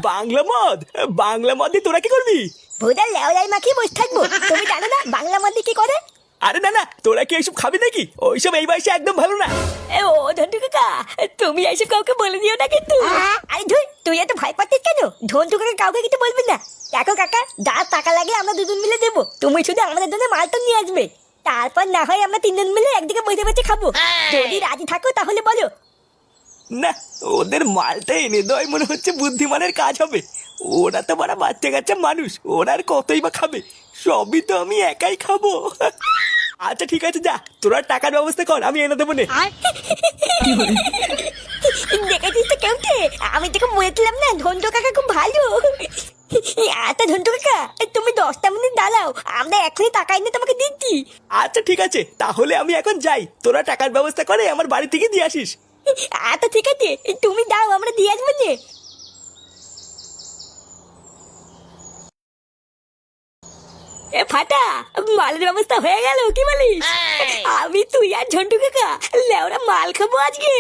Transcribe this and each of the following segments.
বাংলা মদ? বাংলা মদ দিয়ে তোরা কি করবি? ভুদা লেওলাই মাখিয়ে বসে থাকবো? তুমি জানো না বাংলা মধ্যে কি করে? আরে না না, তোরা কি এইসব খাবি নাকি? ওইসব এই বয়সে একদম ভালো না। ও ধন্টু কাকা, তুমি এইসব কাউকে বলে দিও না কিন্তু। আরে ধুই, তুই এত ভয় পাচ্ছিস কেন? ধন্টু কাকা কাউকে কিছু বলবি না। দেখো কাকা, যা টাকা লাগে আমরা দুজন মিলে দেবো, তুমি শুধু আমাদের জন্য মালটা নিয়ে আসবে। তারপর না হয় আমরা তিনজন মিলে একদিকে বসে বসে খাবো। যদি রাজি থাকো তাহলে বলো। না, ওদের মালটা এনে দেওয়াই মনে হচ্ছে বুদ্ধিমানের কাজ হবে। ওরা তো বড় বাচ্চা কাচ্চা মানুষ, ওরা আর কতই বা খাবে? সবই তো আমি একাই খাবো। আচ্ছা ঠিক আছে, যা তোরা টাকার ব্যবস্থা কর, আমি এনে দেবো নে। দেখেছিস তো কেমতে? আমি তোকে বলেছিলাম না ধন্টু কাকা খুব ভালো। আচ্ছা ধন্টু কাকা, তুমি 10টা মিনিট দাঁড়াও, আমরা এখনই টাকা এনে তোমাকে দিচ্ছি। আচ্ছা ঠিক আছে, তাহলে আমি এখন যাই। তোরা টাকার ব্যবস্থা করে আমার বাড়ি থেকে দিয়ে আসিস। আচ্ছা ঠিক আছে, তুমি দাও, আমরা দিয়ে আসবো নে। এ ফাটা, মালের ব্যবস্থা হয়ে গেল, কি বলিস? আমি তুই আর ঝন্টু কাকা লেওরা মাল খাবো আজকে।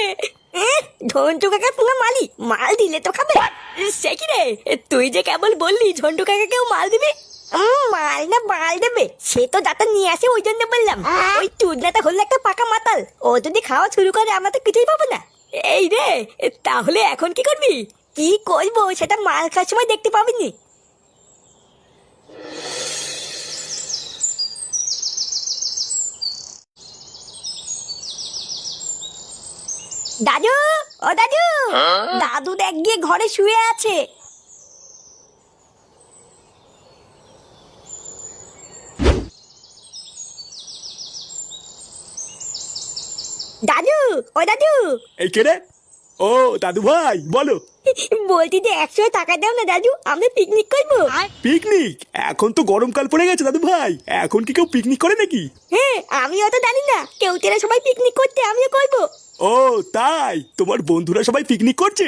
ঝন্টু কাকা পুরো মালি, মাল দিলে তো খাবে। সে কি রে, তুই যে কেবল বললি ঝন্টু কাকাকেও মাল দিবি? মাল না বাল দেবে সে তো দাতা নিয়ে আসে, ওই জন্য বললাম। ওই চুদনাটা হলো একটা পাকা মাতাল, ও যদি খাওয়া শুরু করে আমরা তো কিছুই পাবো না। এই রে, তাহলে এখন কি করবি? কি করবো সেটা মাল খাওয়ার সময় দেখতে পাবিনি। দাদু, ও দাদু, দাদু দেখ গিয়ে ঘরে শুয়ে আছে। দাদু, ও দাদু। এই কে রে? ও দাদু ভাই, বলো। বলছি যে 100 টাকা দাও না দাদু, আমরা পিকনিক করবো। পিকনিক? এখন তো গরমকাল পড়ে গেছে দাদু ভাই, এখন কি কেউ পিকনিক করে নাকি? হ্যাঁ, আমিও তো জানি না, কেউ তেরা সবাই পিকনিক করতে, আমিও করবো। ও তাই, তোমার বন্ধুরা সবাই পিকনিক করছে?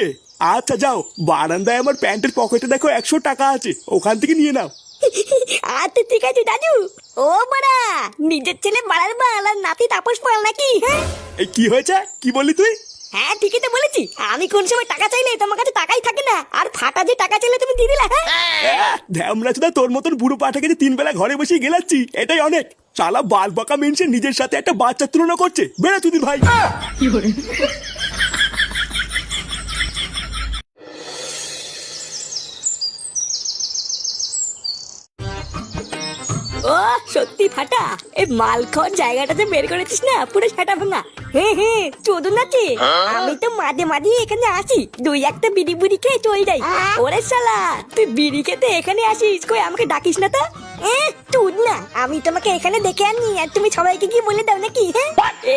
আচ্ছা যাও, বারান্দায় আমার প্যান্টের পকেটে দেখো 100 টাকা আছে, ওখান থেকে নিয়ে নাও। আচ্ছা ঠিক আছে দাদু। ও বাড়া, নিজের ছেলে বাড়ার বাল আর নাতি তাপস পাল নাকি? হ্যাঁ এই কি হয়েছে, কি বললি তুই? হ্যাঁ ঠিকই তো বলেছি, আমি কোন সময় টাকা চাইলে তোমার কাছে টাকাই থাকে না, আর ফাটা যে টাকা চাইলে তুমি দিয়ে দিলা। হ্যাঁ ধ্যামরা চোদা, তোর মতন বুড়ো পাঠাকে যে 3 বেলা ঘরে বসে গেলাচ্ছি এটাই অনেক। শালা বাল বাঁকা মেনছে নিজের সাথে একটা বাচ্চার তুলনা করছে, বেড়া চুদির ভাই। ও সত্যি ফাটা, এই মাল খাওয়ার জায়গাটাতে বের করেছিস না, পুরো সেটা ভাঙা। হ্যাঁ হ্যাঁ, চোদন আছে। আমি তো মাঝে মাঝে এখানে আসি, 2-1টা বিড়ি বুড়ি খেয়ে চলে যাই। ওরে শালা, তুই বিড়ি খেতে এখানে আসিস, কই আমাকে ডাকিস না তো? তুই না, আমি তোমাকে এখানে দেখে আনি আর তুমি সবাইকে কি বলে দাও নাকি? হ্যাঁ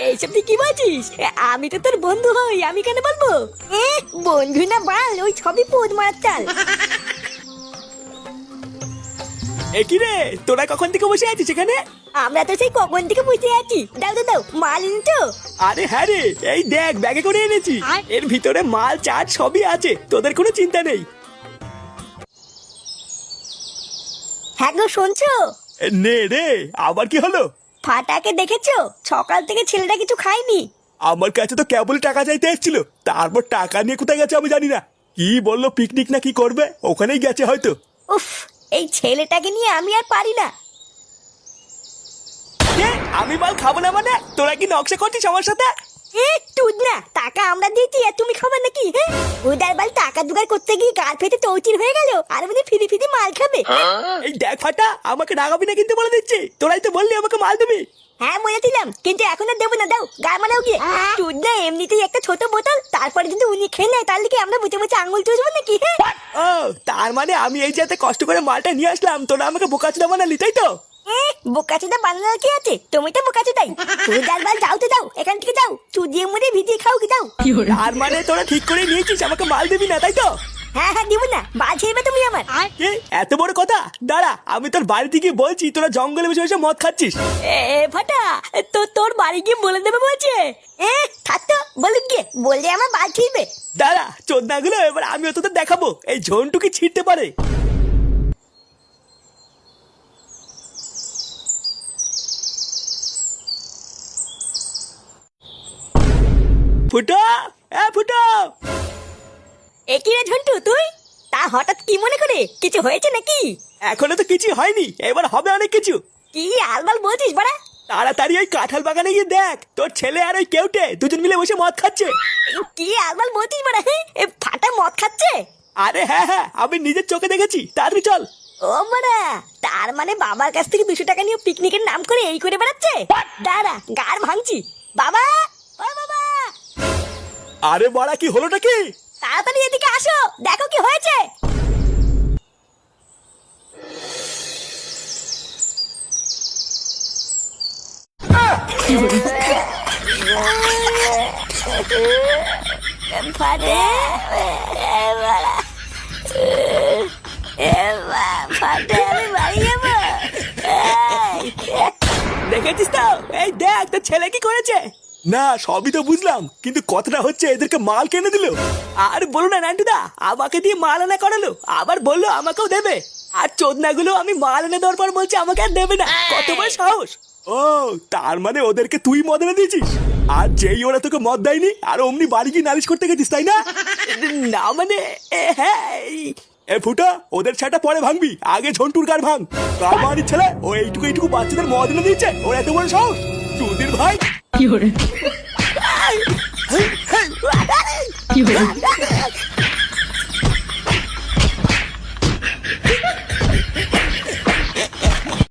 এইসব তুই কি বলছিস? আমি তো তোর বন্ধু হই, আমি কেন বলবো? বন্ধু না বাল, ওই সবই পোদ মারার চাল। একই রে, তোরা কখন থেকে বসে আছিস এখানে? আমরা তো সেই কখন থেকে বসে আছি। দাও দাও দাও, মাল এনেছো? আরে হ্যাঁ রে, এই দেখ ব্যাগে করে এনেছি, এর ভিতরে মাল চাট সবই আছে, তোদের কোনো চিন্তা নেই। হ্যাঁ গো, শুনছো? নে রে, আবার কি হলো? ফাটাকে দেখেছো? সকাল থেকে ছেলেটা কিছু খায়নি। আমার কাছে তো কেবল টাকা চাইতে এসেছিল, তারপর টাকা নিয়ে কোথায় গেছে আমি জানি না। কি বললো পিকনিক না কি করবে, ওখানেই গেছে হয়তো। উফ, এই ছেলেটাকে নিয়ে আমি আর পারি না। আমি মাল খাবো না মানে? তোরা কি নকশা করছিস আমার সাথে? তুই না, টাকা আমরা দিয়েছি আর তুমি খাবে নাকি? হ্যাঁ, উদার বাল টাকা জোগাড় করতে গিয়ে গাল ফেটে চৌচির হয়ে গেল, আর মানে ফিরি ফিরি মাল খাবে। এই দেখ ফাটা, আমাকে রাগাবি না কিন্তু বলে দিচ্ছি, তোরাই তো বললি আমাকে মাল দিবি। হ্যাঁ বলেছিলাম, কিন্তু এখন আর দেবো না, দাও গা মারাও গিয়ে। তুই না এমনিতেই একটা ছোট বোতল, তারপরে যদি উনি খেয়ে নেয় তাহলে কি আমরা বুঝে বুঝে আঙুল চুষবো নাকি? হ্যাঁ ও তার মানে আমি এই যাতে কষ্ট করে মালটা নিয়ে আসলাম, তোরা আমাকে বোকাচোদা বানালি তাই তো? বোকাচোদা বানানোর কি আছে? তুমি তো বোকাচোদাই। তুই যার যাও তো যাও, এখান থেকে যাও, চুদিয়ে মুড়ে ভিজিয়ে খাও কি যাও। তার মানে তোরা ঠিক করে নিয়েছিস আমাকে মাল দিবি না তাই তো? হ্যাঁ হ্যাঁ, দিব না, বাল ছেড়বে তুমি আমার। কি এত বড় কথা? দাঁড়া, আমি তোর বাড়িতে গিয়ে বলছি তোরা জঙ্গলে বসে বসে মদ খাচ্ছিস। ফাটা, তো তোর বাড়ি গিয়ে বলে দেবে বলছে। থাকতো বলুক গিয়ে, বললে আমার বাল ছিড়বে। দাঁড়া চোদনাগুলো, এবার আমিও তোদের দেখাবো এই ঝন্টু কি ছিঁড়তে পারে। ফুটো, ফুটো। এ কি রে ঝন্টু তুই? তা হঠাৎ কি মনে করে, কিছু হয়েছে নাকি? এখনো তো কিছু হয়নি, এবার হবে অনেক কিছু। কি আলবাল বলছিস বাড়া? তাড়াতাড়ি ওই কাঁঠাল বাগানে গিয়ে দেখ, তোর ছেলে আর ওই কেউটে দুজন মিলে বসে মদ খাচ্ছে। কি আলবাল বলছিস বাড়া? এ ফাটা মদ খাচ্ছে? আরে হ্যাঁ হ্যাঁ, আমি নিজের চোখে দেখেছি, তাড়াতাড়ি চল। ও বাড়া, তার মানে বাবার কাছ থেকে 200 টাকা নিয়ে পিকনিকের নাম করে এই করে বেড়াচ্ছে? দাঁড়া, গাড় ভাঙছি। বাবা, ও বাবা, আরে বড়া, কি হলোটা কি? তাড়াতাড়ি এদিকে আসো, দেখো কি হয়েছে। ফাটে, ফাটে, আমি বাড়ি যাবো। দেখেছিস তো, এই দেখ তোর ছেলে কি করেছে। না সবই তো বুঝলাম, কিন্তু কথাটা হচ্ছে এদেরকে মাল কিনে দিল। আর বলো না নান্টুদা, আমাকে দিয়ে মাল আনা করালো, আবার বললো আমাকেও দেবে। আর চোদনাগুলো আমি মাল এনে দেওয়ার পর বলছে আমাকে আর দেবে না। কত বড় সাহস! ও, তার মানে ওদেরকে তুই মদ এনে দিয়েছিস, আর যেই ওরা তোকে মদ দেয়নি আর অমনি বাড়ি গিয়ে নালিশ করতে গেছিস, তাই না? না মানে হ্যাঁ। এ ফুটা, ওদের ছাটা পরে ভাঙবি, আগে ঝন্টুর গাড় ভাঙ। কার বাড়ির ছেলে ও এইটুকু এইটুকু বাচ্চাদের মদ এনে দিয়েছে, ওর এত বড় সাহস! চুদির ভাই! কি হরে?